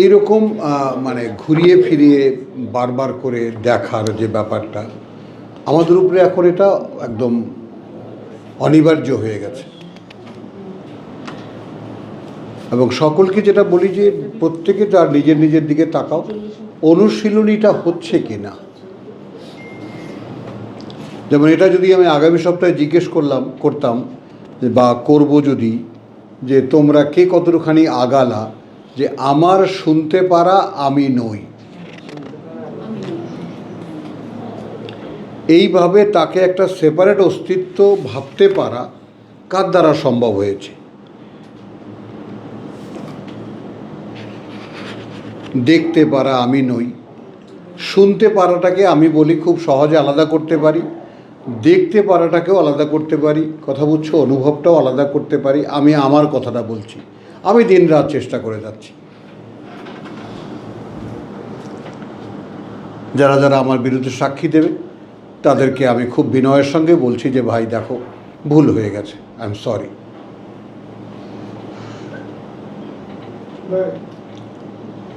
এইরকম মানে ঘুরিয়ে ফিরিয়ে বারবার করে দেখার যে ব্যাপারটা আমাদের উপরে এখন এটা একদম অনিবার্য হয়ে গেছে। এবং সকলকে যেটা বলি যে প্রত্যেকে তার নিজের নিজের দিকে তাকাও, অনুশীলনীটা হচ্ছে কি না। যেমন এটা যদি আমি আগামী সপ্তাহে জিজ্ঞেস করতাম বা করব যদি, যে তোমরা কে কতখানি আগালা, যে আমার শুনতে পারা আমি নই, এইভাবে তাকে একটা সেপারেট অস্তিত্ব ভাবতে পারা কার দ্বারা সম্ভব হয়েছে? দেখতে পারা আমি নই, শুনতে পারাটাকে আমি বলি খুব সহজে আলাদা করতে পারি, দেখতে পারাটাকেও আলাদা করতে পারি, কথা বুঝছো, অনুভবটাও আলাদা করতে পারি। আমি আমার কথাটা বলছি, আমি দিন রাত চেষ্টা করে যাচ্ছি। যারা যারা আমার বিরুদ্ধে সাক্ষী দেবে তাদেরকে আমি খুব বিনয়ের সঙ্গে বলছি যে ভাই দেখো ভুল হয়ে গেছে, আই এম সরি।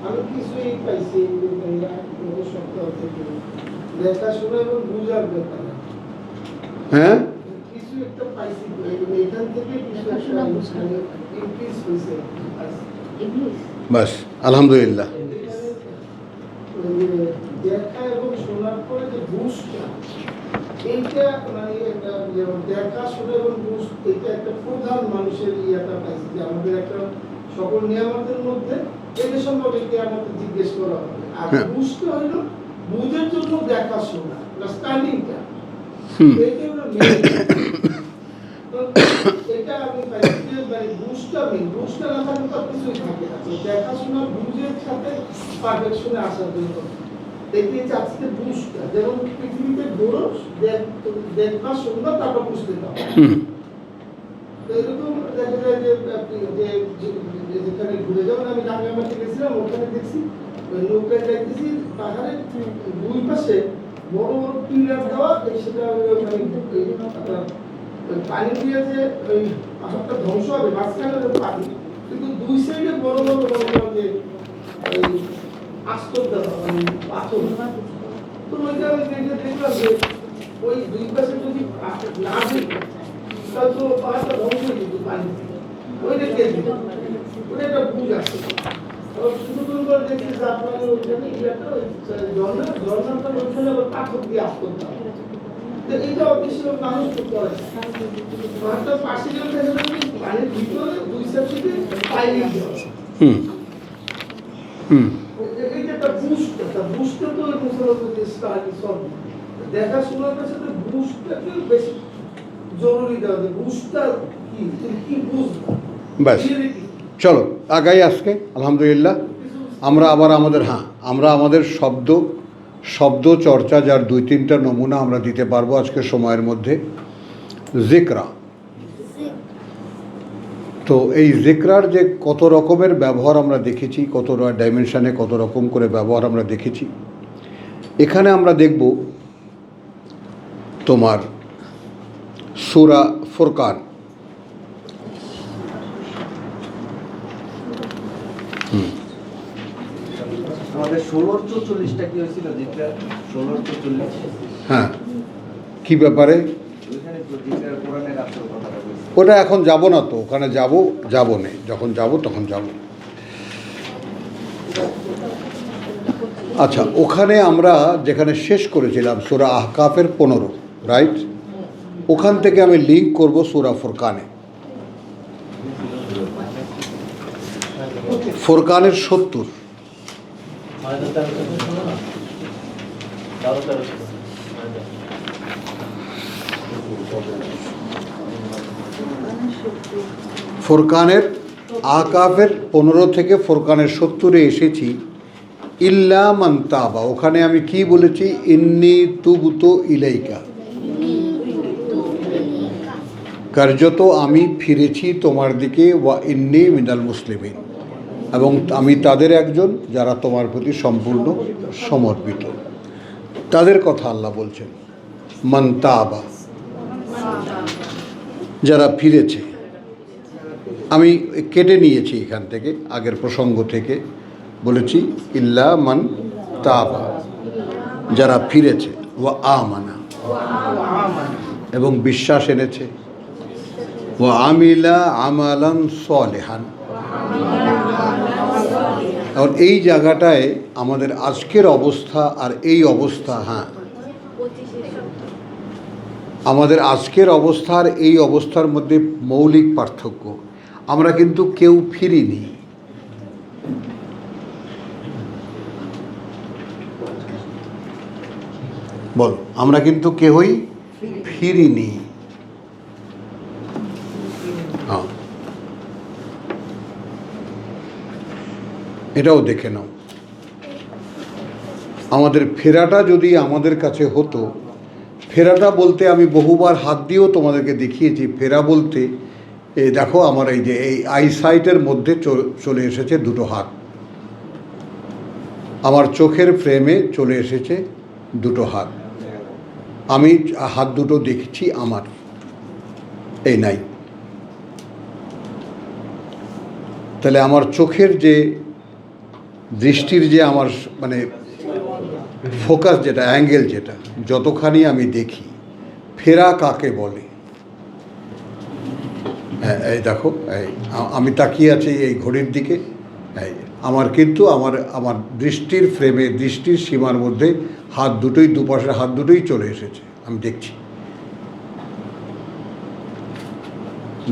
আমি কিছুই পাইছি সপ্তাহ থেকে দেখাশোনা এবং বুঝার ব্যাপারে। হ্যাঁ, কিছু একটা পাইছি এখান থেকে ইনক্রিজ হয়েছে বাস আলহামদুলিল্লাহ। দেখা এবং শোনার পরে যে বুঝটা, এইটা মানে একটা দেখাশোনা এবং বুঝ, এটা একটা প্রধান মানুষের ইয়েটা পাইছি যে আমাদের একটা সকল নিয়ামতের মধ্যে এটা সম্পর্কে কি আমাদের জিজ্ঞেস করা হবে। আর বুঝতে হইলো বুঝের জন্য দেখাশোনা স্টাডিংটা, এইটা হলো মেইন। তো এটা আমি পাইছি যে মানে বুঝটা মেইন, বুঝটা না থাকলে তো কিছুই থাকে না। তো দেখাশোনা বুঝের সাথে পারফেকশনে আসার জন্য দেখতে চাচ্ছি বুঝটা, যেমন পৃথিবীতে দোষ দেখবা শুনবা তারপর বুঝতে পারো। এরকম দেখা যায় যে যেখানে ঘুরে যাবেন, আমি রাঙ্গামাটি গেছিলাম, ওখানে দেখছি নৌকায় যাইতেছি, পাহাড়ের দুই পাশে বড় বড় পিলার দেওয়া, সেটা পানি দিয়ে যে ওই পাহাড়টা ধ্বংস হবে, মাঝখানে পানি, কিন্তু দুই সাইডে বড় বড় যে আস্তর দেওয়া পাথর। তো ওইটা আমি দেখলাম যে ওই দুই পাশে যদি না দিত তাহলে তো পাহাড়টা ধ্বংস হয়ে যেত পানি। ওইটা কে দিত? ওটা একটা বুঝ আছে। শুধু করে দেখছি যে আপনার ওইখানে ঝর্ণাটা ওইখানে আবার পাথর দিয়ে আস্তর দেওয়া। এইটা বেশিরভাগ মানুষ করে পাহাড়টা পাশে গেলে দেখা যাবে পানির ভিতরে দুই সাইডে পাইলিং দেওয়া। এইটা একটা বুঝটা, বুঝতে তো মুসলমানদের স্টাডি সব দেখাশোনার সাথে বুঝটাকে বেশি জরুরি দেওয়া যায়। বুঝটা কি বুঝবা, ব্যাস চলো আগাই। আজকে আলহামদুলিল্লাহ আমরা আবার আমাদের শব্দ চর্চা যার 2-3টা নমুনা আমরা দিতে পারবো আজকের সময়ের মধ্যে। জিকরা, তো এই জিকরার যে কত রকমের ব্যবহার আমরা দেখেছি, কত ডাইমেনশনে কত রকম করে ব্যবহার আমরা দেখেছি। এখানে আমরা দেখব তোমার সূরা ফুরকান, আমাদের 16-44টা কি হয়েছিল যেটা 16-44? হ্যাঁ, কি ব্যাপারে? ওইখানে যেটা কোরআনের আসল কথাটা বলছি। ওটা এখন যাব না তো, ওখানে যাব না, যখন যাব তখন যাব। আচ্ছা, ওখানে আমরা যেখানে শেষ করেছিলাম সূরা আহকাফের 15, রাইট? ওখান থেকে আমি লিঙ্ক করব সূরা ফুরকানে। ফুরকানের 70। ফুরকানের আহকাফের 15 থেকে ফুরকানের 70-এ এসেছি। ইল্লা মান তাবা, ওখানে আমি কি বলেছি? ইন্নী তুবতু ইলাইকা। কার্যত আমি ফিরেছি তোমার দিকে ওয়া ইন্নী মিনাল মুসলিমিন, এবং আমি তাদের একজন যারা তোমার প্রতি সম্পূর্ণ সমর্পিত। তাদের কথা আল্লাহ বলছেন, মান তাবা, যারা ফিরেছে। আমি কেটে নিয়েছি এখান থেকে, আগের প্রসঙ্গ থেকে বলেছি ইল্লা মান তাবা, যারা ফিরেছে, ওয়া আমানা, এবং বিশ্বাস এনেছে, ওয়া আমিলা আমালান সালিহান। আর এই জায়গাটায় আমাদের আজকের অবস্থা আর এই অবস্থা, হ্যাঁ, আমাদের আজকের অবস্থা আর এই অবস্থার মধ্যে মৌলিক পার্থক্য। আমরা কিন্তু কেউ ফিরিনি। বলো, আমরা কিন্তু কেউই ফিরিনি। হ্যাঁ, এটাও দেখে নাও। আমাদের ফেরাটা যদি আমাদের কাছে হতো, ফেরাটা বলতে আমি বহুবার হাত দিয়েও তোমাদেরকে দেখিয়েছি, ফেরা বলতে এই দেখো আমার এই যে এই আইসাইটের মধ্যে চলে এসেছে দুটো হাত, আমার চোখের ফ্রেমে চলে এসেছে দুটো হাত, আমি হাত দুটো দেখছি আমার, এই নাই। তাহলে আমার চোখের যে দৃষ্টির যে আমার মানে ফোকাস যেটা, অ্যাঙ্গেল যেটা, যতখানি আমি দেখি, ফেরা কাকে বলে? হ্যাঁ, এই দেখো, এই আমি তাকিয়ে আছি এই ঘড়ির দিকে, এই আমার কিন্তু আমার দৃষ্টির ফ্রেমে, দৃষ্টির সীমার মধ্যে হাত দুটোই, দুপাশের হাত দুটোই চলে এসেছে, আমি দেখছি।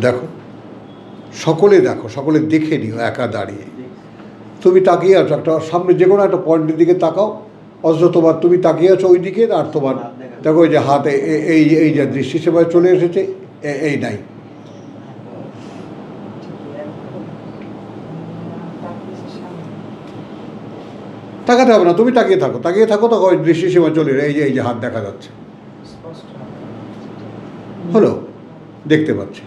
দেখো, সকলে দেখো, সকলে দেখে নিও একা দাঁড়িয়ে। তুমি তাকিয়ে আছো একটা সামনে যে কোনো একটা পয়েন্টের দিকে তাকাও, অথচ তোমার তুমি তাকিয়ে আছো ওই দিকে, আর তোমার দেখো ওই যে হাতে এই যে দৃষ্টি সেবায় চলে এসেছে, এই নাই। তাকাতে হবে না, তুমি তাকিয়ে থাকো, তখন ওই দৃষ্টি সীমা চলে এই যে হাত দেখা যাচ্ছে, হলো, দেখতে পাচ্ছি,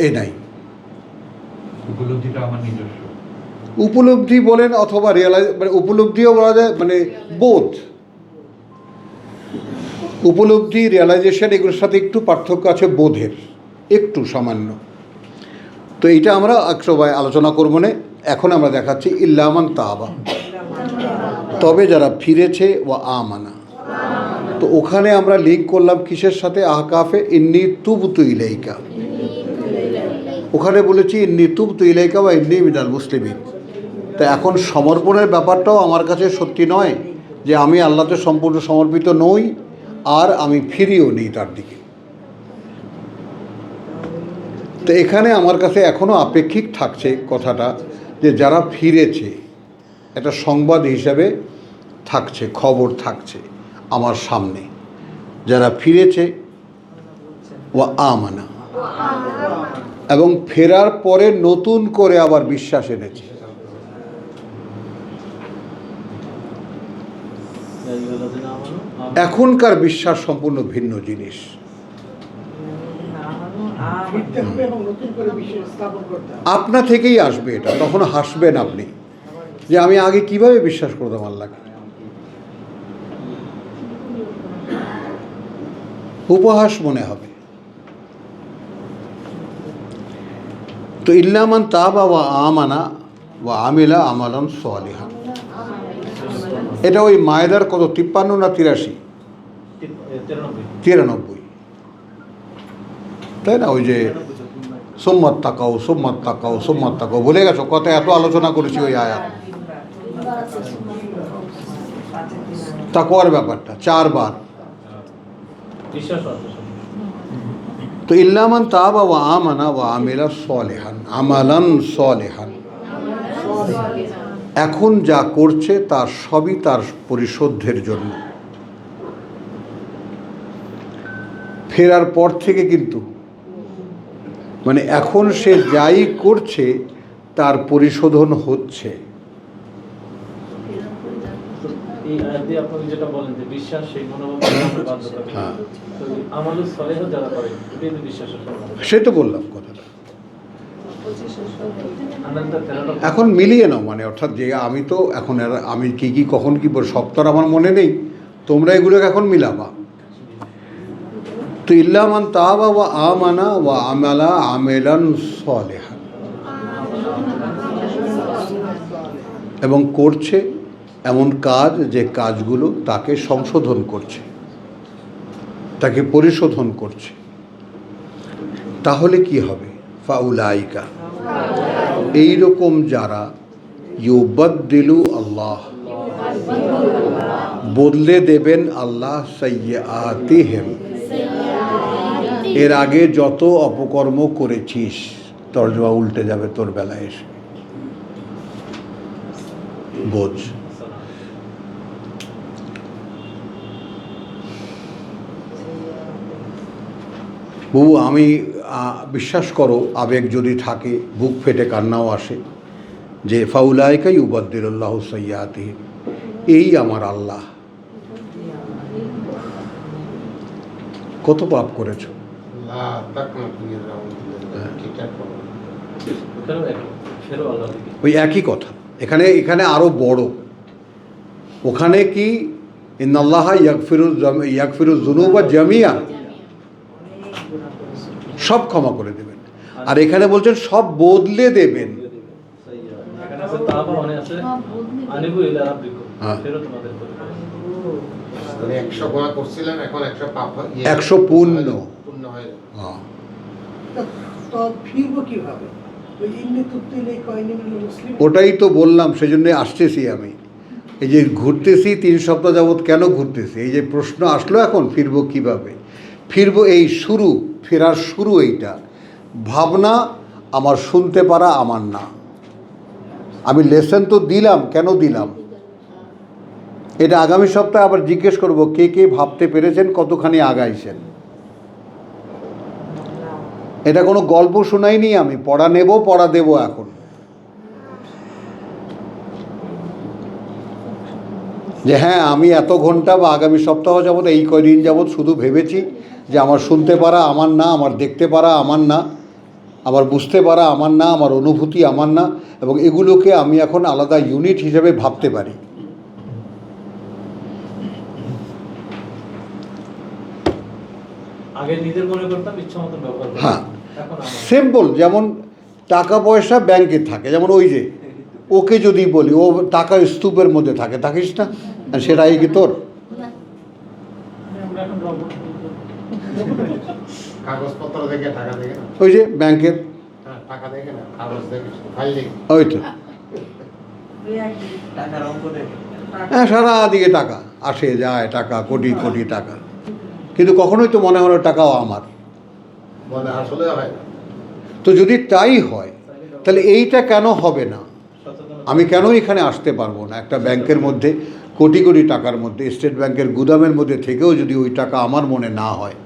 এই নাই। উপলব্ধিটা আমার নিজস্ব উপলব্ধি বলেন অথবা রিয়েলাইজ, মানে উপলব্ধিও বলা যায়, মানে বোধ, উপলব্ধি, রিয়েলাইজেশন, এগুলোর সাথে একটু পার্থক্য আছে, বোধের একটু সামান্য। তো এইটা আমরা একসময় আলোচনা করবো না, এখন আমরা দেখাচ্ছি ইল্লা মান তাবা, তবে যারা ফিরেছে ও আমানা। তো ওখানে আমরা লিঙ্ক করলাম কিসের সাথে? আহকাফে ইন্নী তুবতু ইলাইকা, ওখানে বলেছি ইন্নী তুবতু ইলাইকা বা ইন্নী মিনাল মুসলিমিন। তা এখন সমর্পণের ব্যাপারটাও আমার কাছে সত্যি নয় যে আমি আল্লাহতে সম্পূর্ণ সমর্পিত নই, আর আমি ফিরিও নেই তার দিকে। তো এখানে আমার কাছে এখনও আপেক্ষিক থাকছে কথাটা, যে যারা ফিরেছে একটা সংবাদ হিসাবে থাকছে, খবর থাকছে আমার সামনে, যারা ফিরেছে ও আমানা, এবং ফেরার পরে নতুন করে আবার বিশ্বাস এনেছে। এখনকার বিশ্বাস সম্পূর্ণ ভিন্ন জিনিস। ফিরতে হবে এবং নতুন করে বিশ্বাস স্থাপন করতে হবে। আপনা থেকেই আসবে এটা, তখন হাসবেন আপনি যে আমি আগে কিভাবে বিশ্বাস করতাম আল্লাহকে। উপহাস মনে হবে। তো ইল্লা মান তাবা ওয়া আমানা ওয়া আমিলা আমালান সালিহান, এটা ওই মায়েদার কত 53 না 83? 93, তাই না? ওই যে সোম্মাত তাকাও বলে গেছো, কত এত আলোচনা করেছি ওই আয়াত, তাকওয়ার ব্যাপারটা 4 বার। তো ইল্লা মান তাবা ওয়া আমানা ওয়া আমিলা সালিহান, আমালান সালিহান, এখন যা করছে তার সবই তার পরিশুদ্ধের জন্য। ফেরার পর থেকে কিন্তু, মানে এখন সে যাই করছে তার পরিশোধন হচ্ছে। এই আয়াত দিয়ে আপনি যেটা বলেন যে বিশ্বাস সেই মনোভাব আমরা বাধ্য করি। হ্যাঁ তো আমালুস সালেহ যারা করে এটাই তো বিশ্বাসের সম্পর্ক। সে তো বললাম কথাটা। আনন্দের তেরোটা এখন মিলিয়ে নাও, মানে অর্থাৎ যে আমি তো এখন আমি কি কি কখন কি সব তো আর আমার মনে নেই, তোমরা এগুলোকে এখন মিলাবা। তো ইল্লা মান তাবা ওয়া আমানা ওয়া আমালা আমেলান সালিহান, এবং করছে এমন কাজ যে কাজগুলো তাকে সংশোধন করছে, তাকে পরিশোধন করছে, তাহলে কি হবে? ফাউলাইকা, এইরকম যারা ইউবাদ্দিলু আল্লাহ, বদলে দেবেন আল্লাহ সাইয়্যাতিহিম, এর আগে যত অপকর্ম করেছিস, তর্জমা উল্টে যাবে তোর বেলায় এসে, বোঝ। বহু আমি বিশ্বাস করো, আবেগ যদি থাকে বুক ফেটে কান্নাও আসে, যে ফাউলাইকা ইউবাদ্দিলুল্লাহু সাইয়্যাতিহিম, এই আমার আল্লাহ। কত পাপ করেছো, ওখানেও একই, ফেরো আল্লাহ থেকে। ওই একই কথা। এখানে এখানে আরো বড়। ওখানে কি ইন্নাল্লাহা ইয়াগফিরুজ যুনুবা জামিয়া, সব ক্ষমা করে দেবেন। আর এখানে বলছেন সব বদলে দেবেন। এখানে আছে তাওবা, মানে আছে আনিবু ইলা রাব্বিকুম, হ্যাঁ। ফেরো তোমাদের প্রতি। মানে 100 গুনাহ করছিলেন, এখন 100 পাপ 100 পূর্ণ। পূর্ণ হয়ে যাবে। হ্যাঁ, তো ফিরবো কিভাবে? ওই ইন্নি তুত্তি নেই কয়নি মিনাল মুসলিম। ওটাই তো বললাম, সেজন্য আসতেছি আমি। এই যে ঘুরতেছি 3 সপ্তাহ যাবৎ, কেন ঘুরতেছি? এই যে প্রশ্ন আসলো এখন, ফিরবো কিভাবে? ফিরবো এই শুরু, ফেরার শুরু এইটা। ভাবনা আমার, শুনতে পারা আমার না। আমি লেসন তো দিলাম, কেন দিলাম? এটা আগামী সপ্তাহে আবার জিজ্ঞেস করব, কে কে ভাবতে পেরেছেন, কতখানি আগাইছেন। এটা কোনো গল্প শোনাইনি আমি, পড়া নেব, পড়া দেব এখন। যে হ্যাঁ আমি এত ঘন্টা বা আগামী সপ্তাহ যাবৎ, এই কয়দিন যাবৎ শুধু ভেবেছি যে আমার শুনতে পারা আমার না, আমার দেখতে পারা আমার না, আমার বুঝতে পারা আমার না, আমার অনুভূতি আমার না, এবং এগুলোকে আমি এখন আলাদা ইউনিট হিসেবে ভাবতে পারি। আগে নিজের মনে করতাম, ইচ্ছা মতন ব্যবহার করতাম। হ্যাঁ, এখন আমার সিম্পল। যেমন টাকা পয়সা ব্যাংকে থাকে, যেমন ওই যে ওকে যদি বলি ও টাকা স্তূপের মধ্যে থাকে, থাকিস না, আর সেটাই কি তোর? আমরা এখন রবট। কাগজপত্র দেখে টাকা দেখে না, ওই যে ব্যাংকের, টাকা দেখে না, কাগজ দেখে, ফাইল দেখে। ওই তো, টাকার অঙ্ক দেখে। হ্যাঁ, সারা দিকে টাকা আসে যায়, টাকা কোটি কোটি টাকা, কিন্তু কখনোই তো মনে হলো টাকাও আমার। মনে আসলে হয় না। তো যদি তাই হয়, তাহলে এইটা কেন হবে না? সচেতন আমি কেন এখানে আসতে পারবো না? একটা ব্যাংকের মধ্যে কোটি কোটি টাকার মধ্যে, স্টেট ব্যাংকের গুদামের মধ্যে থেকেও যদি ওই টাকা আমার মনে না হয়,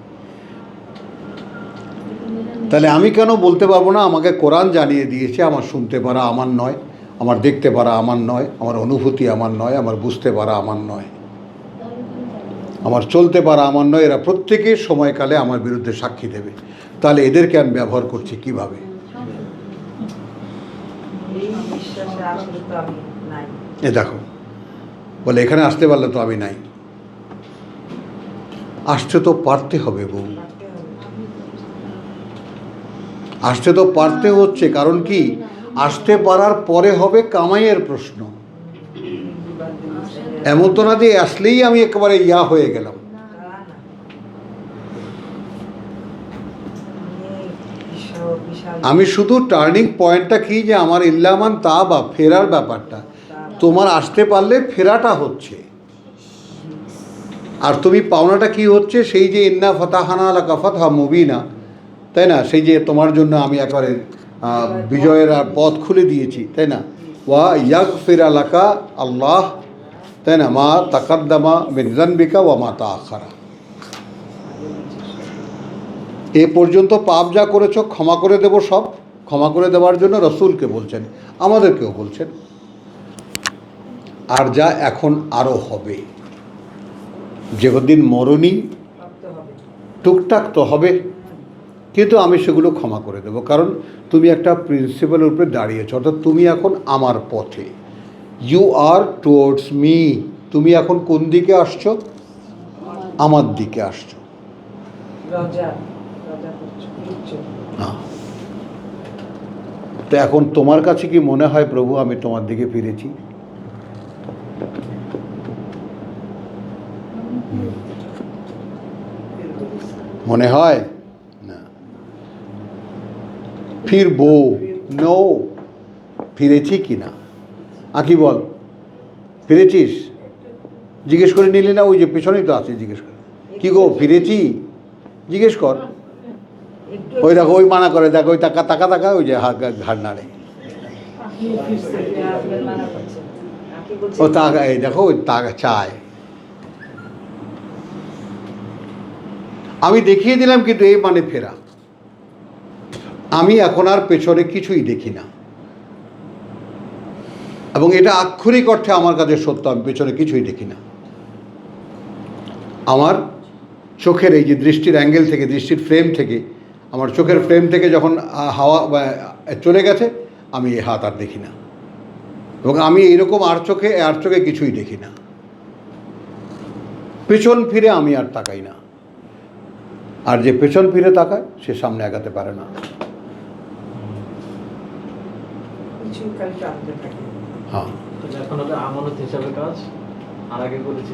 তাহলে আমি কেন বলতে পারবো না আমাকে কোরআন জানিয়ে দিয়েছে আমার শুনতে পারা আমার নয়, আমার দেখতে পারা আমার নয়, আমার অনুভূতি আমার নয়, আমার বুঝতে পারা আমার নয়, আমার চলতে পারা আমার নয়, এরা প্রত্যেকে সময়কালে আমার বিরুদ্ধে সাক্ষী দেবে। তাহলে এদেরকে আমি ব্যবহার করছি কিভাবে? এ দেখো, বলে এখানে আসতে পারলে তো আমি নাই। আসতে তো পারতে হবে বউ, আসতে তো পারতে হচ্ছে। কারণ কি, আসতে পারার পরে হবে কামাইয়ের প্রশ্ন। এমন তো না যে আসলেই আমি একেবারে ইয়া হয়ে গেলাম। আমি শুধু টার্নিং পয়েন্টটা কি, যে আমার ইল্লামান তা বা ফেরার ব্যাপারটা, তোমার আসতে পারলে ফেরাটা হচ্ছে। আর তুমি পাওনাটা কি হচ্ছে? সেই যে ইন্না ফাতাহানা লাকা ফাতহা মুবিনা, তাই না? সেই যে তোমার জন্য আমি একেবারে বিজয়ের আর পথ খুলে দিয়েছি, তাই না? ওয়া ইয়াগফির লাকা আল্লাহ, তাই না? মা তাকাদ্দামা মিন যানবিকা ওয়া মা তাআখারা। এ পর্যন্ত পাপ যা করেছো ক্ষমা করে দেব, সব ক্ষমা করে দেওয়ার জন্য রসুলকে বলছেন, আমাদেরকেও বলছেন। আর যা এখন আরও হবে, যে কদিন মরণই টুকটাক তো হবে, কিন্তু আমি সেগুলো ক্ষমা করে দেবো, কারণ তুমি একটা প্রিন্সিপালের উপরে দাঁড়িয়েছো, অর্থাৎ তুমি এখন আমার পথে, ইউ আর টুয়ার্ডস মি। তুমি এখন কোন দিকে আসছো? আমার দিকে আসছো। হ্যাঁ, তো এখন তোমার কাছে কি মনে হয় প্রভু আমি তোমার দিকে ফিরেছি? মনে হয় না। ফিরবো, নো, ফিরেছি কি না? আঁকি বল, ফিরেছিস? জিজ্ঞেস করে নিলি না? ওই যে পেছনেই তো আছে, জিজ্ঞেস কর, কি গো ফিরেছি? জিজ্ঞেস কর। ওই দেখো, ওই মানা করে, দেখো ওই টাকা টাকা টাকা, ওই যে ঘাড় নাড়ে, ও টাকা, এই দেখো ওই টাকা চায়। আমি দেখিয়ে দিলাম, কিন্তু এই মানে ফেরা। আমি এখন আর পেছনে কিছুই দেখি না, এবং এটা আক্ষরিক অর্থে আমার কাছে সত্য, আমি পেছনে কিছুই দেখি না। আমার চোখের এই যে দৃষ্টির অ্যাঙ্গেল থেকে, দৃষ্টির ফ্রেম থেকে, আমার চোখের ফ্রেম থেকে যখন হাওয়া চলে গেছে, আমি এই হাত আর দেখি না, এবং আমি এইরকম আর চোখে কিছুই দেখি না। পেছন ফিরে আমি আর তাকাই না, আর যে পেছন ফিরে তাকায় সে সামনে আগাতে পারে না। হ্যাঁ, এখন হলো আমানত হিসাবে কাজ, আর আগে করেছি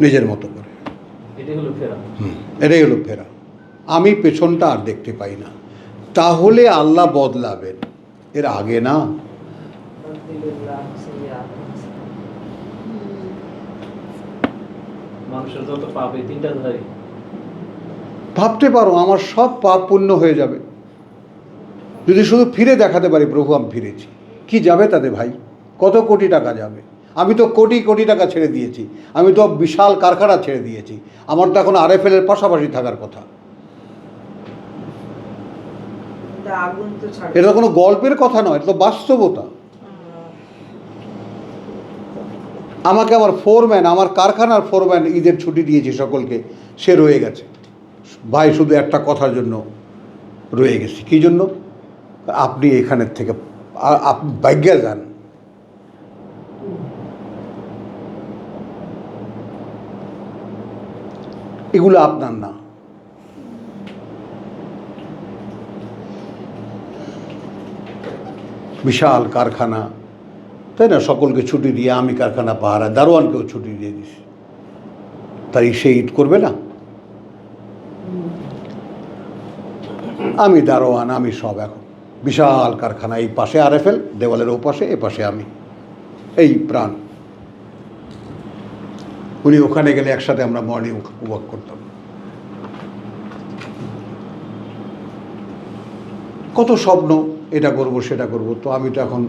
নিজের মতো করে। এটাই হলো ফেরা। এটাই হলো ফেরা। আমি পেছনটা আর দেখতে পাই না, তাহলে আল্লাহ বদলাবেন, এর আগে না। মানুষের যত পাপ, এই তিনটা ধারি। ভাবতে পারো আমার সব পাপ পুণ্য হয়ে যাবে যদি শুধু ফিরে দেখাতে পারি প্রভু আমি ফিরেছি। কি যাবে তাতে ভাই? কত কোটি টাকা যাবে? আমি তো কোটি কোটি টাকা ছেড়ে দিয়েছি, আমি তো বিশাল কারখানা ছেড়ে দিয়েছি, আমার তো এখন RFL এর পাশাপাশি থাকার কথা। এটা কোনো গল্পের কথা নয়, এটা তো বাস্তবতা। আমাকে আমার ফোরম্যান, আমার কারখানার ফোরম্যান ঈদের ছুটি দিয়েছি সকলকে, সে রয়ে গেছে ভাই, শুধু একটা কথার জন্য রয়ে গেছি। কী জন্য? আপনি এখানের থেকে আপনি ভাগ্যে যান। এগুলো আপনার না। বিশাল কারখানা, তাই না? সকলকে ছুটি দিয়ে আমি কারখানা পাহারা, দারোয়ানকেও ছুটি দিয়ে দিছি, তাই সে ঈদ করবে না? আমি দারোয়ান, আমি সব। এখন বিশাল কারখানা, এই পাশে RFL, দেওয়ালের ও পাশে, এ পাশে আমি, এই প্রাণ। উনি ওখানে গেলে একসাথে আমরা মর্নিং ওয়াক করতাম। কত স্বপ্ন, এটা করব সেটা করব, তো আমি তো এখন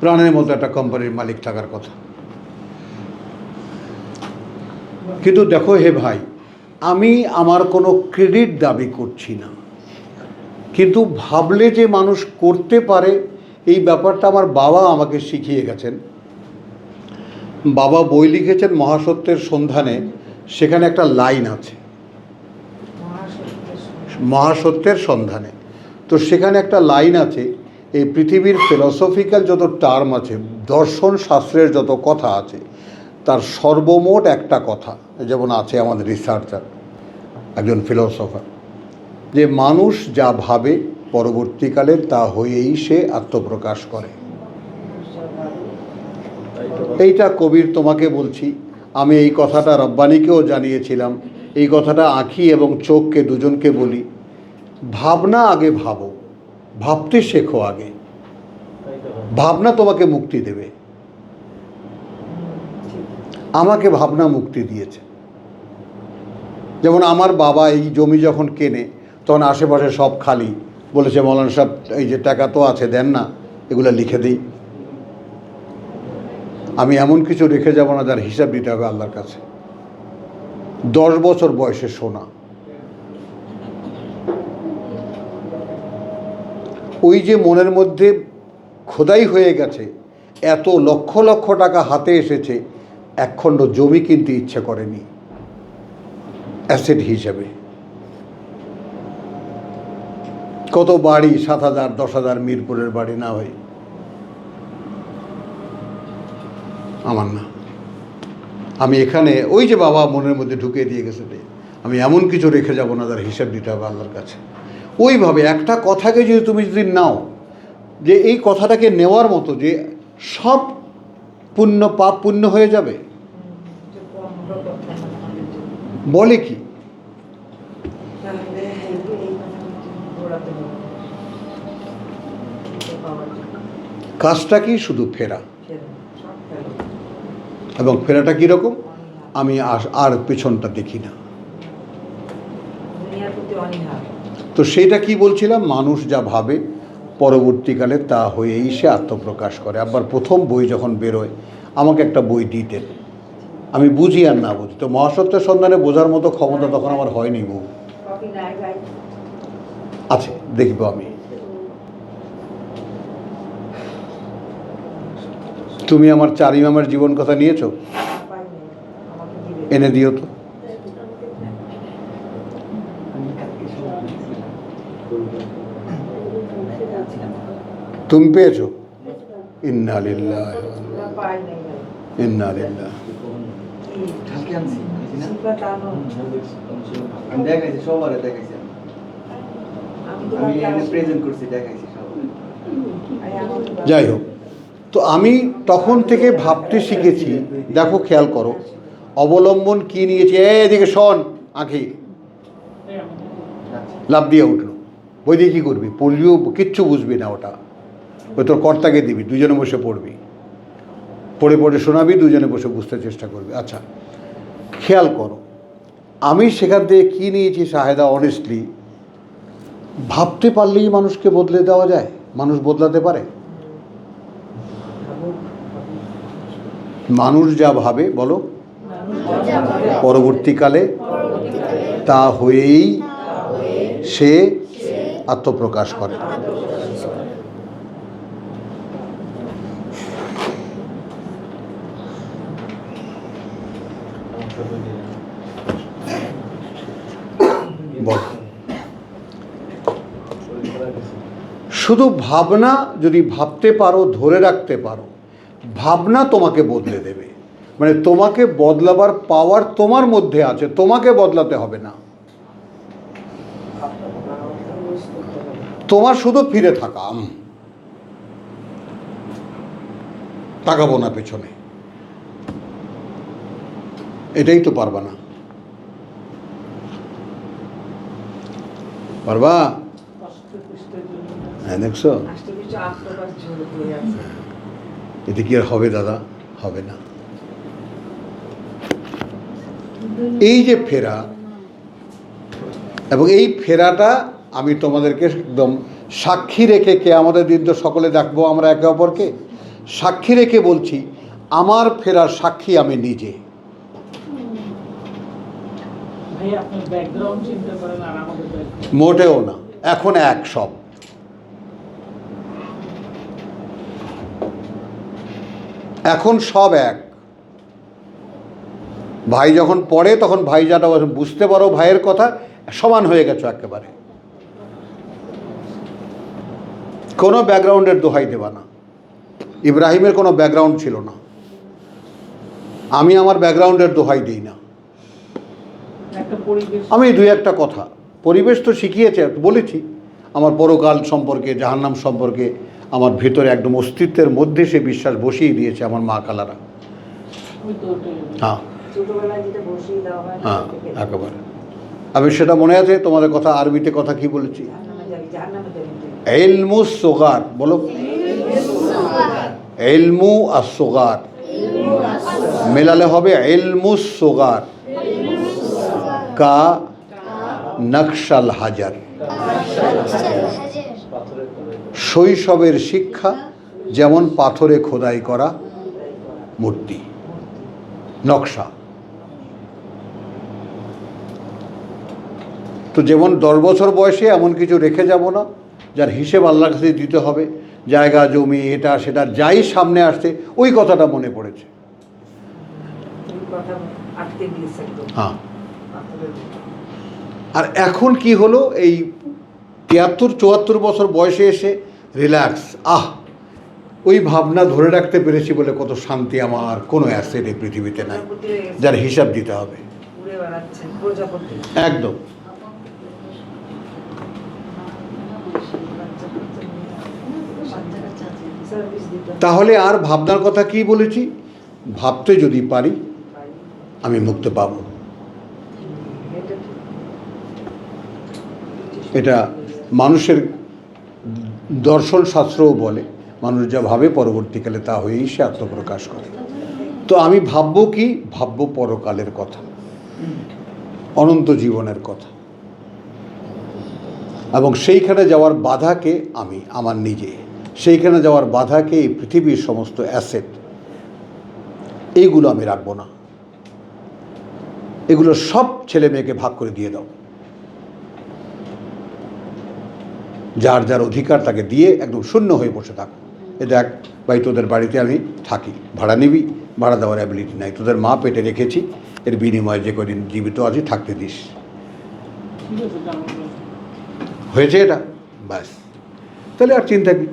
প্রাণের মতো একটা কোম্পানির মালিক থাকার কথা। কিন্তু দেখো হে ভাই, আমি আমার কোনো ক্রেডিট দাবি করছি না, কিন্তু ভাবলে যে মানুষ করতে পারে, এই ব্যাপারটা আমার বাবা আমাকে শিখিয়ে গেছেন। বাবা বই লিখেছেন মহাসত্যের সন্ধানে, সেখানে একটা লাইন আছে, মহাসত্যের সন্ধানে। তো সেখানে একটা লাইন আছে, এই পৃথিবীর ফিলসফিক্যাল যত টার্ম আছে, দর্শন শাস্ত্রের যত কথা আছে, তার সর্বমোট একটা কথা, যেমন আছে আমাদের রিসার্চার একজন ফিলসফার, যে মানুষ যা ভাবে পরবর্তীকালে তা হয়েই সে আত্মপ্রকাশ করে। এইটা কবির তোমাকে বলছি, আমি এই কথাটা রব্বানিকেও জানিয়েছিলাম, এই কথাটা আঁখি এবং চোখকে দুজনকে বলি, ভাবনা আগে ভাবো, ভাবতে শেখো আগে, ভাবনা তোমাকে মুক্তি দেবে। আমাকে ভাবনা মুক্তি দিয়েছে। যেমন আমার বাবা এই জমি যখন কেনে, তখন আশেপাশে সব খালি, বলেছে মৌলানা সাহেব এই যে টাকা তো আছে দেন না, এগুলো লিখে দিই। আমি এমন কিছু রেখে যাব না যার হিসাব দিতে হবে আল্লাহর কাছে। 10 বছর বয়সে সোনা, ওই যে মনের মধ্যে খোদাই হয়ে গেছে, এত লক্ষ লক্ষ টাকা হাতে এসেছে, একখণ্ড জমি কিনতে ইচ্ছে করেনি অ্যাসেট হিসেবে। কত বাড়ি, 7,000 10,000 মিরপুরের বাড়ি না ভাই? আমার না। আমি এখানে ওই যে বাবা মনের মধ্যে ঢুকিয়ে দিয়ে গেছে রে, আমি এমন কিছু রেখে যাব না যার হিসাব দিতে হবে আল্লাহর কাছে। ওইভাবে একটা কথাকে যদি তুমি যদি নাও, যে এই কথাটাকে নেওয়ার মতো যে সব পুণ্য পাপ পুণ্য হয়ে যাবে, বলে কি? কাজটা কি? শুধু ফেরা। এবং ফেরাটা কীরকম? আমি আর পেছনটা দেখি না। তো সেইটা কি বলছিলাম, মানুষ যা ভাবে পরবর্তীকালে তা হয়েই সে আত্মপ্রকাশ করে। আবার প্রথম বই যখন বেরোয়, আমাকে একটা বই দিতেন, আমি বুঝি আর না বুঝি, তো মহাসত্যের সন্ধানে বোঝার মতো ক্ষমতা তখন আমার হয়নি। বউ আছে, দেখবো আমি। তুমি আমার 4 ইমামের জীবন কথা নিয়েছো? এনে দিও তো। তুমি পেয়েছো? ইন্না লিল্লাহি ইন্না লিল্লাহি। কালকে আনছি না? আমি দেখাইছি, সবারে দেখাইছি, আমি এনে প্রেজেন্ট করছি, দেখাইছি সবারে। যাই হোক, তো আমি তখন থেকে ভাবতে শিখেছি। দেখো, খেয়াল করো, অবলম্বন কি নিয়েছি। এদিকে শোন, আঁখি লাভ দিয়ে উঠলো। বই দিয়ে কী করবি? পড়লিও কিচ্ছু বুঝবি না, ওটা ওই তোর কর্তাকে দিবি, দুজনে বসে পড়বি, পড়ে পড়ে শোনাবি, দুজনে বসে বুঝতে চেষ্টা করবি। আচ্ছা, খেয়াল করো, আমি সেখান থেকে কী নিয়েছি শাহেদা, অনেস্টলি ভাবতে পারলেই মানুষকে বদলে দেওয়া যায়, মানুষ বদলাতে পারে। মানুষ যা ভাবে, বলো, পরবর্তীকালে তা হয়েই সে আত্মপ্রকাশ করে। বল, শুধু ভাবনা যদি ভাবতে পারো, ধরে রাখতে পারো, ভাবনা তোমাকে বদলে দেবে। মানে তোমাকে বদলাবার পাওয়ার তোমার মধ্যে আছে, তোমাকে বদলাতে হবে না। তোমার শুধু ফিরে থাকা, তাকাবো না পেছনে, এটাই তো পারবা না। পারবা? হ্যাঁ, দেখছো, এতে কি আর হবে দাদা? হবে না। এই যে ফেরা, এবং এই ফেরাটা আমি তোমাদেরকে একদম সাক্ষী রেখে, কে আমাদের দিন তো সকলে দেখবো আমরা একে অপরকে, সাক্ষী রেখে বলছি, আমার ফেরার সাক্ষী আমি নিজে। মোটেও না, এখন এক সব। এখন সব এক। ভাই যখন পড়ে তখন ভাই যাটা বুঝতে পারো ভাইয়ের কথা, সমান হয়ে গেছো একেবারে। কোনো ব্যাকগ্রাউন্ডের দোহাই দেবা না। ইব্রাহিমের কোনো ব্যাকগ্রাউন্ড ছিল না, আমি আমার ব্যাকগ্রাউন্ডের দোহাই দিই না। আমি 2-1টা কথা, পরিবেশ তো শিখিয়েছে, বলেছি আমার পরকাল সম্পর্কে, জাহান্নাম সম্পর্কে আমার ভেতরে একদম অস্তিত্বের মধ্যে সে বিশ্বাস বসিয়ে দিয়েছে আমার মা খালারা। হ্যাঁ হ্যাঁ, একেবারে। আমি সেটা মনে আছে তোমাদের কথা, আরবিতে কথা কি বলেছি? ইলমু সোগার, বলো, ইলমু আসোগার, মেলালে হবে ইলমু সোগার কা নকশাল হাজার। শৈশবের শিক্ষা যেমন পাথরে খোদাই করা মূর্তি, নকশা। তো যেমন 10 বছর বয়সে এমন কিছু রেখে যাব না যার হিসেব আল্লাহর কাছে দিতে হবে, জায়গা জমি এটা সেটা যাই সামনে আসছে ওই কথাটা মনে পড়েছে। হ্যাঁ, আর এখন কি হলো, এই 73-74 বছর বয়সে এসে রিল্যাক্স, ওই ভাবনা ধরে রাখতে পেরেছি বলে কত শান্তি। আমার কোনো অ্যাসেট এই পৃথিবীতে নাই যার হিসাব দিতে হবে। একদম। তাহলে আর ভাবনার কথা কি বলেছি, ভাবতে যদি পারি আমি মুক্তি পাব। এটা মানুষের দর্শন শাস্ত্রও বলে, মানুষ যা ভাবে পরবর্তীকালে তা হয়েই সে আত্মপ্রকাশ করে। তো আমি ভাববো কি, ভাববো পরকালের কথা, অনন্ত জীবনের কথা, এবং সেইখানে যাওয়ার বাধাকে আমি আমার নিজে, সেইখানে যাওয়ার বাধাকে এই পৃথিবীর সমস্ত অ্যাসেট এইগুলো আমি রাখবো না। এগুলো সব ছেলে মেয়েকে ভাগ করে দিয়ে দাও, যার যার অধিকার তাকে দিয়ে একদম শূন্য হয়ে বসে থাকো। এ দেখ ভাই, তোদের বাড়িতে আমি থাকি, ভাড়া নিবি, ভাড়া দেওয়ার অ্যাবিলিটি নাই, তোদের মা পেটে রেখেছি, এর বিনিময়ে যে কদিন জীবিত আছি থাকতে দিস। হয়েছে এটা, ব্যাস, তাহলে আর চিন্তা কি।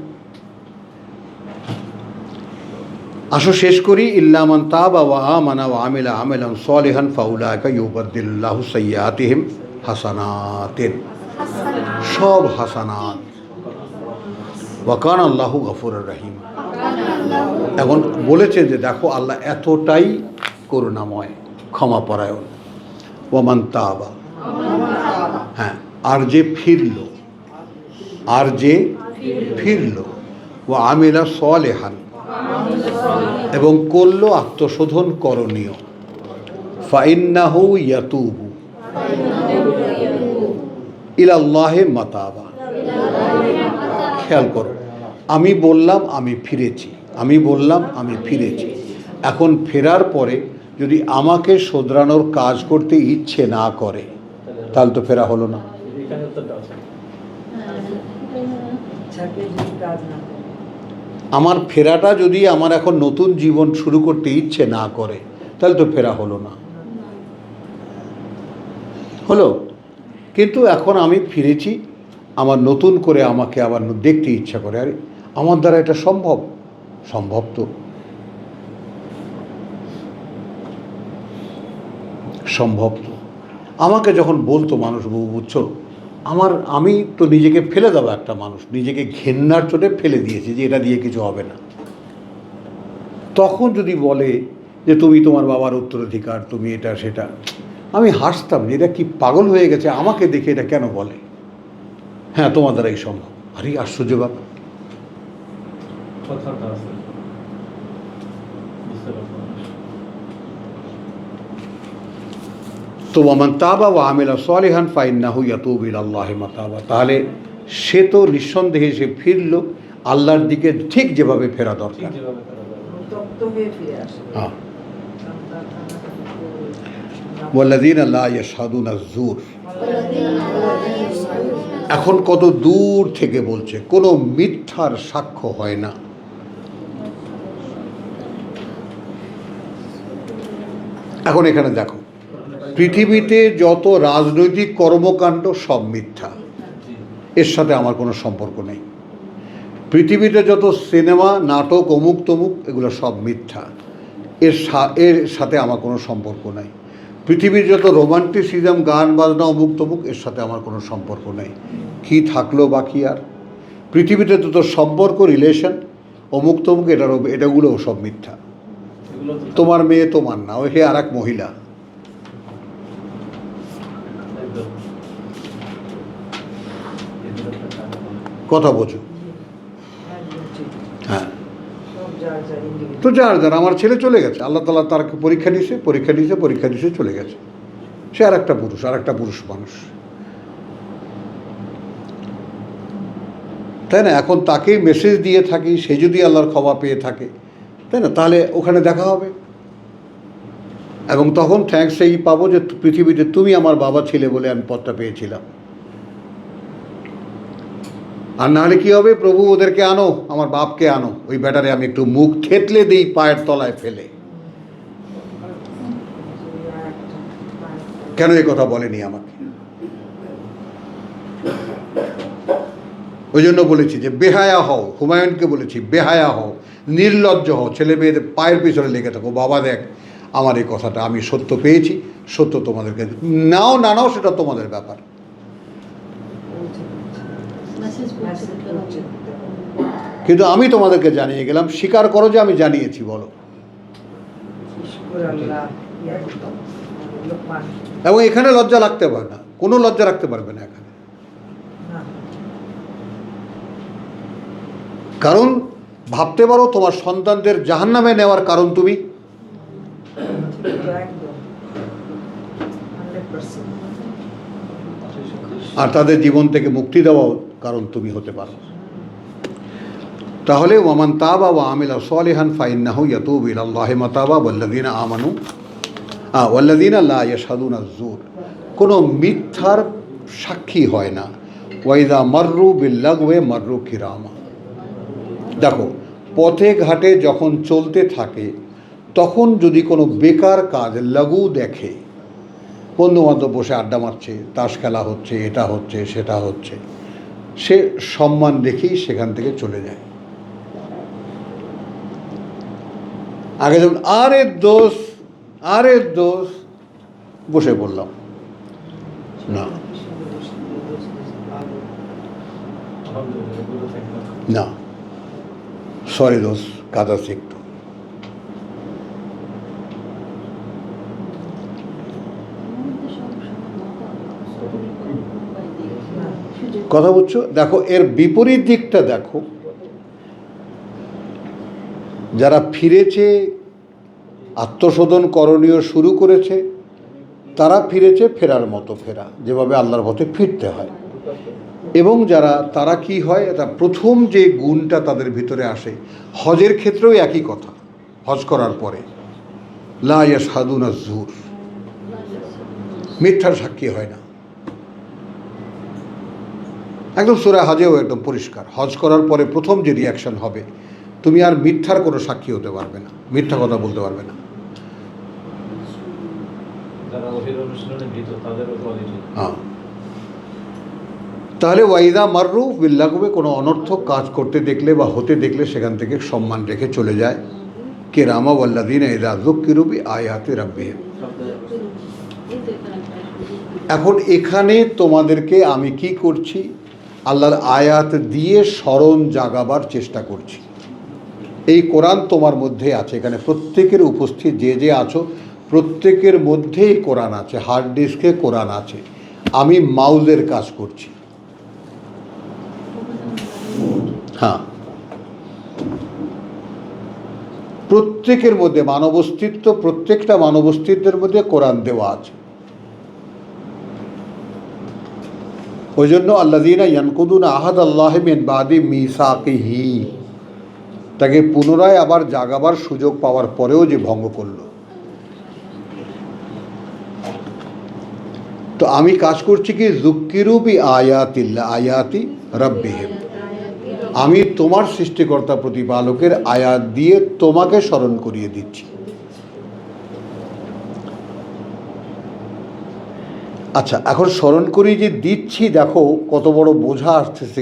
আসো শেষ করি। ইল্লা মান তাবা ওয়া আমানা ওয়া আমিলা আমালান সালিহান ফাউলাইকা ইউবাদদিলুল্লাহু সাইয়্যাতিহিম হাসানাতিন, সব হাসানাত। ওয়া কানা আল্লাহু গফুরুর রহিম। এখন বলেছে যে দেখো আল্লাহ এতটাই করুণাময়, ক্ষমাপরায়ণ। ওয়া মান তাবা, হ্যাঁ, আর যে ফিরল, আর যে ফিরল, ওয়া আমিলা সালিহান, এবং করল আত্মশোধন করণীয়, ফাইন্নাহু ইয়াতুবু ইলাল্লাহি মাতাবা। খেয়াল করো, আমি বললাম আমি ফিরেছি, আমি বললাম আমি ফিরেছি। এখন ফেরার পরে যদি আমাকে শোধরানোর কাজ করতে ইচ্ছে না করে তাহলে তো ফেরা হলো না। আমার ফেরাটা যদি আমার এখন নতুন জীবন শুরু করতে ইচ্ছে না করে তাহলে তো ফেরা হলো না, হলো। কিন্তু এখন আমি ফিরেছি, আমার নতুন করে আমাকে আবার দেখতে ইচ্ছা করে, আরে আমার দ্বারা এটা সম্ভব, সম্ভব তো, সম্ভব তো। আমাকে যখন বলতো মানুষ, বাবু বুঝছো, আমি তো নিজেকে ফেলে দেবো, একটা মানুষ নিজেকে ঘেন্নার চোটে ফেলে দিয়েছে যে এটা দিয়ে কিছু হবে না। তখন যদি বলে যে তুমি তোমার বাবার উত্তরাধিকার, তুমি এটা সেটা, আমি হাসতাম যে এটা কি পাগল হয়ে গেছে, আমাকে দেখে এটা কেন বলে। হ্যাঁ, তোমার দ্বারাই সম্ভব। আরে আশ্চর্য ব্যাপার। তো ওয়ামান তাবা ওয়া আমিলা সালিহান ফাইন্নাহু ইয়াতুবু ইলাল্লাহি মাতাবা। তাহলে সে তো নিঃসন্দেহে সে ফিরল আল্লাহর দিকে ঠিক যেভাবে ফেরা দরকার। হ্যাঁ, ওয়াল্লাযীনা লা ইয়াশহাদুনা আয-যুর, এখন কত দূর থেকে বলছে, কোনো মিথ্যার সাক্ষ্য হয় না। এখন এখানে দেখো, পৃথিবীতে যত রাজনৈতিক কর্মকাণ্ড সব মিথ্যা, এর সাথে আমার কোনো সম্পর্ক নেই। পৃথিবীতে যত সিনেমা, নাটক, অমুক তমুক, এগুলো সব মিথ্যা, এর সাথে আমার কোনো সম্পর্ক নাই। পৃথিবীর যত রোমান্টিসিজম, গান বাজনা, অমুক তমুক, এর সাথে আমার কোনো সম্পর্ক নেই। কি থাকলো বাকি আর? পৃথিবীতে যত সম্পর্ক, রিলেশন, অমুক তমুক, এটাগুলোও সব মিথ্যা। তোমার মেয়ে তোমার না, ওই আর এক মহিলা। কথা বোঝো? হ্যাঁ, তো যার আমার ছেলে চলে গেছে, আল্লাহ তাআলা তার পরীক্ষা দিয়েছে চলে গেছে, সে আর একটা পুরুষ মানুষ, তাই না? এখন তাকে মেসেজ দিয়ে থাকি, সে যদি আল্লাহর ক্ষমা পেয়ে থাকে, তাই না, তাহলে ওখানে দেখা হবে, এবং তখন থ্যাঙ্কস এই পাবো যে পৃথিবীতে তুমি আমার বাবা ছিলে বলে আমি পথটা পেয়েছিলাম। আর নাহলে কী হবে, প্রভু ওদেরকে আনো, আমার বাপকে আনো, ওই ব্যাটারে আমি একটু মুখ থেতলে দিই পায়ের তলায় ফেলে। কেন এ কথা বলেনি আমাকে? ওই জন্য বলেছি যে বেহায়া হও, হুমায়ুনকে বলেছি বেহায়া হও, নির্লজ্জ হও, ছেলে মেয়েদের পায়ের পিছনে লেগে থাকো, বাবা দেখ আমার এই কথাটা, আমি সত্য পেয়েছি, সত্য তোমাদেরকে নাও না নাও সেটা তোমাদের ব্যাপার। কিন্তু আমি তোমাদেরকে জানিয়ে গেলাম, স্বীকার করো যে আমি জানিয়েছি, বলো। এবং এখানে লজ্জা লাগতে পারে না, কোনো লজ্জা রাখতে পারবে না এখানে। কারণ ভাবতে পারো তোমার সন্তানদের জাহান্নামে নেওয়ার কারণ তুমি, আর তাদের জীবন থেকে মুক্তি দেওয়াও কারণ তুমি হতে পারো। তাহলে ওয়ামান তাবা ওয়া আমিলা সালিহান ফাইন্নাহু ইয়াতুবু ইলাল্লাহি মাতাবা ওয়াল্লাযিনা আমানু ওয়াল্লাযিনা লা ইয়াশহাদুনা আয-যুর। কোনো মিথ্যার সাক্ষী হয় না। ওয়াইদা মাররু বিল্লাগওয়ে মাররু কিরামা। দেখো, পথে ঘাটে যখন চলতে থাকে তখন যদি কোনো বেকার কাজ লাগু দেখে, বন্ধুবান্ধব বসে আড্ডা মারছে, তাস খেলা হচ্ছে, এটা হচ্ছে সেটা হচ্ছে, সে সম্মান রেখেই সেখান থেকে চলে যায়। আগে যেমন আরে দোষ বসে পড়লাম, না না, সরি দোষ, কাজ আছে একটু। কথা বুঝছো? দেখো এর বিপরীত দিকটা দেখো, যারা ফিরেছে, আত্মশোধন করণীয় শুরু করেছে, তারা ফিরেছে ফেরার মতো ফেরা, যেভাবে আল্লাহর পথে ফিরতে হয়। এবং তারা কি হয়, এটা প্রথম যে গুণটা তাদের ভিতরে আসে, হজের ক্ষেত্রেও একই কথা। হজ করার পরে লা ইয়াশহাদুনা যুর, মিথ্যার সাক্ষী হয় না। একদম সূরা হজেও একদম পরিষ্কার, হজ করার পরে প্রথম যে রিয়াকশন হবে, তুমি আর মিথ্যার কোনো সাক্ষী হতে পারবে না, মিথ্যা কথা বলতে পারবে না। হ্যাঁ, তাহলে ওয়াইদা মাররু বিল্লাগওয়ে, কোনো অনর্থক কাজ করতে দেখলে বা হতে দেখলে সেখান থেকে সম্মান রেখে চলে যায়। কিরামা ওয়াল্লাযিনা ইযা যুক্কিরু বিআয়াতি রাব্বিহিম। এখন এখানে তোমাদেরকে আমি কি করছি, আল্লাহর আয়াত দিয়ে স্মরণ জাগাবার চেষ্টা করছি। এই কোরআন তোমার মধ্যে আছে, এখানে প্রত্যেকের উপস্থিত যে আছো প্রত্যেকের মধ্যেই কোরআন আছে, হার্ড ডিস্কে কোরআন আছে। আমি মাউজের কাজ করছি। হ্যাঁ, প্রত্যেকের মধ্যে মানব অস্তিত্ব, প্রত্যেকটা মানব অস্তিত্বের মধ্যে কোরআন দেওয়া আছে। ওই জন্য আল্লাযীনা ইয়ানকুদুনা আহাদাল্লাহি মিন বাদি মিসাকিহি, তাকে পুনরায় আবার জাগাবার সুযোগ পাওয়ার পরেও যে ভঙ্গ করলো। তো আমি কাজ করছি কি, যুক্কিরু বিআয়াতিল্লাহ আয়াতি রাব্বিহিম, আমি তোমার সৃষ্টিকর্তা প্রতিপালকের আয়াত দিয়ে তোমাকে স্মরণ করিয়ে দিচ্ছি। আচ্ছা, এখন স্মরণ করিয়ে যে দিচ্ছি, দেখো কত বড় বোঝা আসতেছে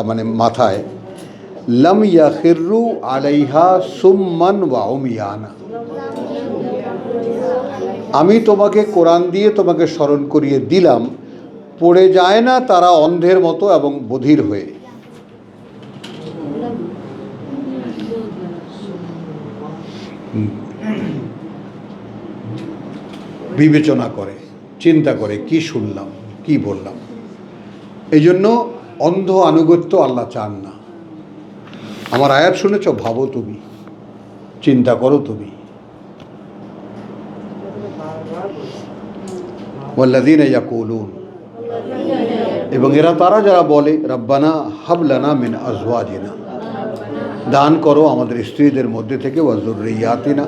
মানে মাথায়। লাম ইয়াখিরু আলাইহা সুম্মান ওয়া উমিয়ানা, আমি তোমাকে কোরআন দিয়ে তোমাকে স্মরণ করিয়ে দিলাম, পড়ে যায় না তারা অন্ধের মতো এবং বধির হয়ে। বিবেচনা করে, চিন্তা করে, কি শুনলাম, কি বললাম। এই জন্য অন্ধ আনুগত্য আল্লাহ চান না। আমার আয়াত শুনেছ, ভাবো তুমি, চিন্তা করো তুমি। ওয়াল্লাযীনা ইয়াকুলুন, এবং এরা তারা যারা বলে, রব্বানা হাব লানা মিন আজওয়াজিনা, দান করো আমাদের স্ত্রীদের মধ্যে থেকে, ওয়া যুররিয়াতিনা,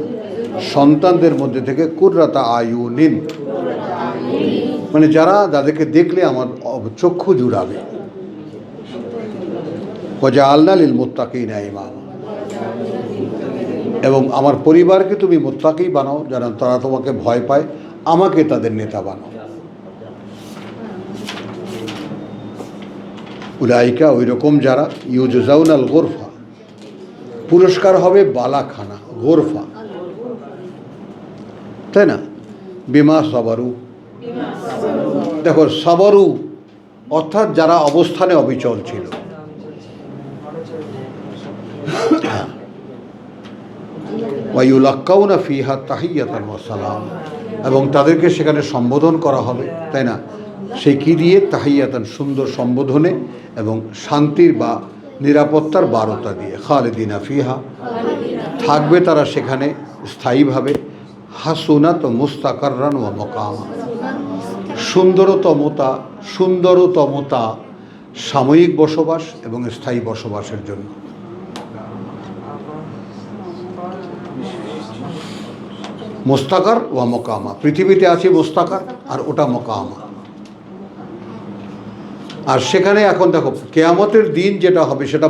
সন্তানদের মধ্যে থেকে, কুররাতা আয়ুনিন, মানে যাদেরকে দেখলে আমার চক্ষু জুড়াবে। ওয়াজআলনা লিল মুত্তাকিনা ইমামা, এবং আমার পরিবারকে তুমি মুত্তাকি বানাও, যেন তারা তোমাকে ভয় পায়, আমাকে তাদের নেতা বানাও। উলাইকা, ওই রকম যারা, ইউজজাউনাল গোরফা, পুরস্কার হবে বালাখানা, গোরফা, তাই না? বিমা সাবারু, দেখো সাবারু অর্থাৎ যারা অবস্থানে অবিচল ছিল। ওয়ায়ুলাক্কাউনা ফিহা তাহিয়াতান ওয়া সালাম, এবং তাদেরকে সেখানে সম্বোধন করা হবে, তাই না? সে কি দিয়ে? তাহিয়াতান, সুন্দর সম্বোধনে, এবং শান্তির বা নিরাপত্তার বারতা দিয়ে। খালিদিনা ফিহা, থাকবে তারা সেখানে স্থায়ীভাবে। হাসুনাত মুস্তাকাররান ওয়া মাকামা, সুন্দরতমতা সাময়িক বসবাস এবং স্থায়ী বসবাসের জন্য। মোস্তাকার ওয়া মকামা, পৃথিবীতে আছে মোস্তাকার আর ওটা মকামা। আর সেখানে এখন দেখো কিয়ামতের দিন যেটা হবে সেটা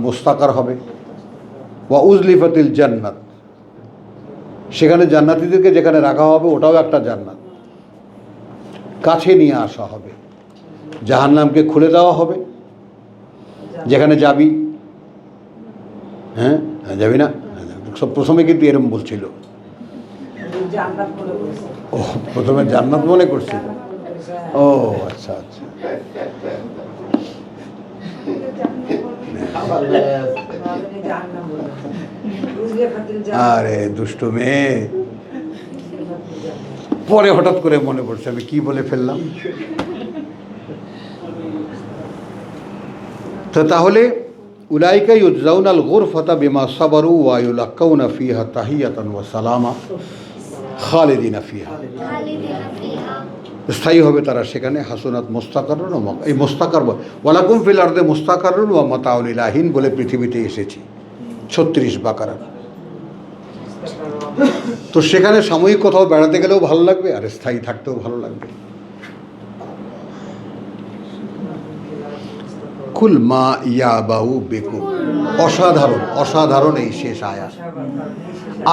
মোস্তাকার হবে। ওয়া উজলিফাতিল জান্নাত, সেখানে জান্নাতীদেরকে যেখানে রাখা হবে ওটাও একটা জান্নাত, কাছে নিয়ে আসা হবে। জাহান্নামকে খুলে দেওয়া হবে, যেখানে যাবি, হ্যাঁ যাবি না, সব প্রথমে কিন্তু এরম বলছিল, ও প্রথমে জান্নাত মনে করছিল। ও আচ্ছা আচ্ছা, আরে দুষ্টু মেয়ে, পরে হঠাৎ করে মনে পড়ছে আমি কি বলে ফেললাম। তো তাহলে উলাইকা ইউজজাউনাল গুরফাতা বিমা সাবারু ওয়া ইউলাক্কাউনা ফিহা তাহিয়াতান ওয়া সালামা খালিদিনা ফিহা, স্থায়ী হবে তারা সেখানে। হাসুনাত মুস্তাকারুন, এই মুস্তাকার ওয়ালাকুম ফিল আরদে মুস্তাকারুন ওয়া মাতাউন ইলাহিন বলে পৃথিবীতে এসেছি 36 বাকারা। তো সেখানে সাময়িক কোথাও বেড়াতে গেলেও ভালো লাগবে, আর স্থায়ী থাকতেও ভালো লাগবে। কুল মা ইয়াবাউ বিকুম, অসাধারণ এই শেষ আয়াত।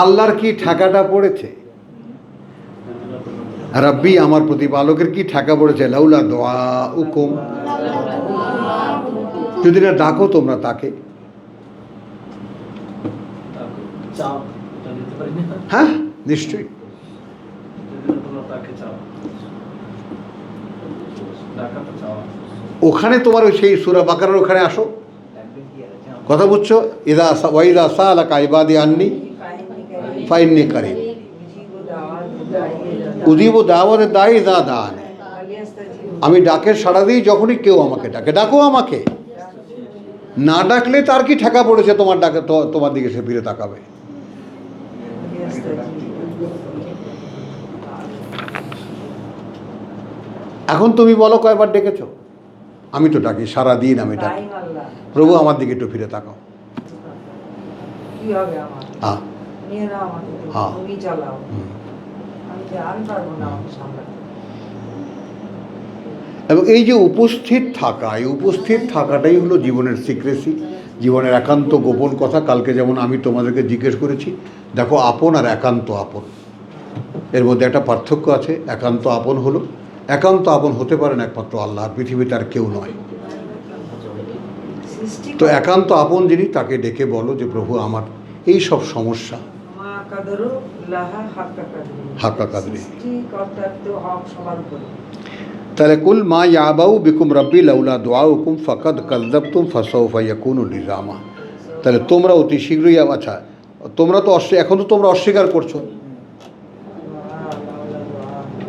আল্লাহর কি ঠেকাটা পড়েছে, রাব্বি আমার প্রতিপালকের কি ঠেকা পড়েছে। লাউলা দুআউকুম, যদি না ডাকো তোমরা তাকে। হ্যাঁ নিশ্চয়ই, ওখানে তোমার ওই সেই সূরা বাকারার ওখানে আসো, কথা বুঝছো? ইদা ওয়াইদা সালাকা ইবাদি আন্নি ফাইন্নি কারিব উজিবু দাওয়াত দাঈ ইযা দাআন, আমি ডাকের সাড়া দিই যখনই কেউ আমাকে ডাকে। ডাকো আমাকে, না ডাকলে তার কি ঠেকা পড়েছে তোমার ডাকে, তোমার দিকে সে ফিরে তাকাবে। এখন তুমি বলো কয়বার ডেকেছো? আমি তো ডাকি সারাদিন, আমি ডাকি প্রভু আমার দিকে একটু ফিরে তাকাও। হ্যাঁ হ্যাঁ, এবং এই যে উপস্থিত থাকা, এই উপস্থিত থাকাটাই হলো জীবনের সিক্রেসি, জীবনের একান্ত গোপন কথা। কালকে যেমন আমি তোমাদেরকে জিজ্ঞেস করেছি, দেখো আপন আর একান্ত আপন এর মধ্যে একটা পার্থক্য আছে। একান্ত আপন হলো, একান্ত আপন হতে পারেন একমাত্র আল্লাহ, পৃথিবীতে আর কেউ নয়। তো একান্ত আপন যিনি, তাকে ডেকে বলো যে প্রভু আমার এই সব সমস্যা, হাক্কা কাদরি। তাহলে কুল মা ইয়াবাউ বিকুম রাব্বি লাউলা দুআউকুম ফাকাদ কাযযাবতুম ফাসাউফা ইয়াকুনু লিজামা। তাহলে তোমরা অতি শীঘ্রই, আচ্ছা তোমরা তো এখন তো তোমরা অস্বীকার করছো,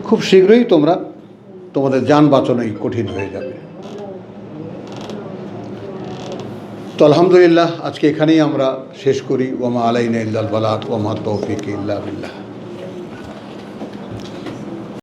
খুব শীঘ্রই তোমরা, তোমাদের জান বাঁচানোই কঠিন হয়ে যাবে। তো আলহামদুলিল্লাহ, আজকে এখানেই আমরা শেষ করি। ওয়া মা আলাইনা ইল্লাল বালাগ ওয়া মা তাওফীক ইল্লা বিল্লাহ।